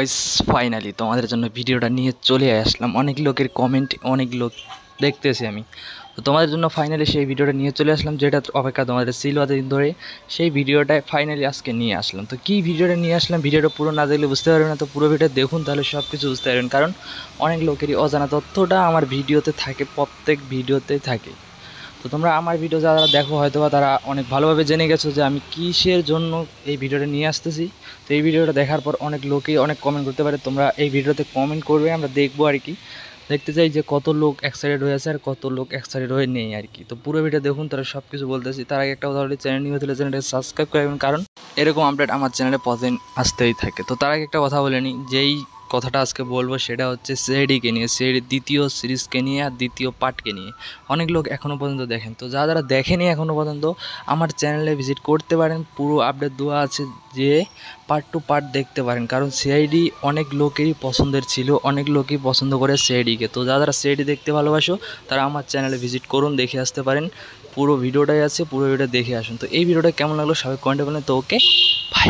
Guys, finally তোমাদের জন্য ভিডিওটা নিয়ে চলে আসলাম। অনেক লোকের কমেন্ট, অনেক লোক দেখতেছি আমি, তো তোমাদের জন্য ফাইনালি সেই ভিডিওটা নিয়ে চলে আসলাম, যেটা অপেক্ষা তোমাদের ছিল এতদিন ধরে। সেই ভিডিওটা ফাইনালি আজকে নিয়ে আসলাম। তো কী ভিডিওটা নিয়ে আসলাম, ভিডিওটা পুরো না দেখলে বুঝতে পারবেন না, তো পুরো ভিডিও দেখুন, তাহলে সব কিছু বুঝতে পারবেন। কারণ অনেক লোকেরই অজানা তথ্যটা আমার ভিডিওতে থাকে, প্রত্যেক ভিডিওতে থাকে। তো তোমরা আমার ভিডিও যারা দেখো হয়তো বা তারা অনেক ভালোভাবে জেনে গেছো যে আমি কিসের জন্য এই ভিডিওটা নিয়ে আসতেছি। তো এই ভিডিওটা দেখার পর অনেক লোকেই অনেক কমেন্ট করতে পারে, তোমরা এই ভিডিওতে কমেন্ট করবে, আমরা দেখবো আর কি। দেখতে চাই যে কত লোক এক্সাইটেড হয়ে আছে আর কত লোক এক্সাইটেড হয়ে নেই আর কি। তো পুরো ভিডিও দেখুন, তারা সব কিছু বলতেছি। তার আগে একটা কথা বলি, চ্যানেল নিয়ে হলে চ্যানেলটাকে সাবস্ক্রাইব করবেন, কারণ এরকম আপডেট আমার চ্যানেলে প্রতিদিন আসতেই থাকে। তো তার আগে একটা কথা বলে নিই, যেই কথাটা আজকে বলবো সেটা হচ্ছে সিআইডিকে নিয়ে, সিআইডির দ্বিতীয় সিরিজকে নিয়ে আর দ্বিতীয় পার্টকে নিয়ে। অনেক লোক এখনও পর্যন্ত দেখেন, তো যারা দেখেনি এখনও পর্যন্ত আমার চ্যানেলে ভিজিট করতে পারেন, পুরো আপডেট দেওয়া আছে, যে পার্ট টু পার্ট দেখতে পারেন। কারণ সিআইডি অনেক লোকেরই পছন্দের ছিল, অনেক লোকই পছন্দ করে সিআইডিকে। তো যারা সিআইডি দেখতে ভালোবাসো তারা আমার চ্যানেলে ভিজিট করুন, দেখে আসতে পারেন। পুরো ভিডিওটাই আছে, পুরো ভিডিও দেখে আসুন। তো এই ভিডিওটা কেমন লাগলো সবাই কমেন্টে বলেন। তো ওকে, বাই।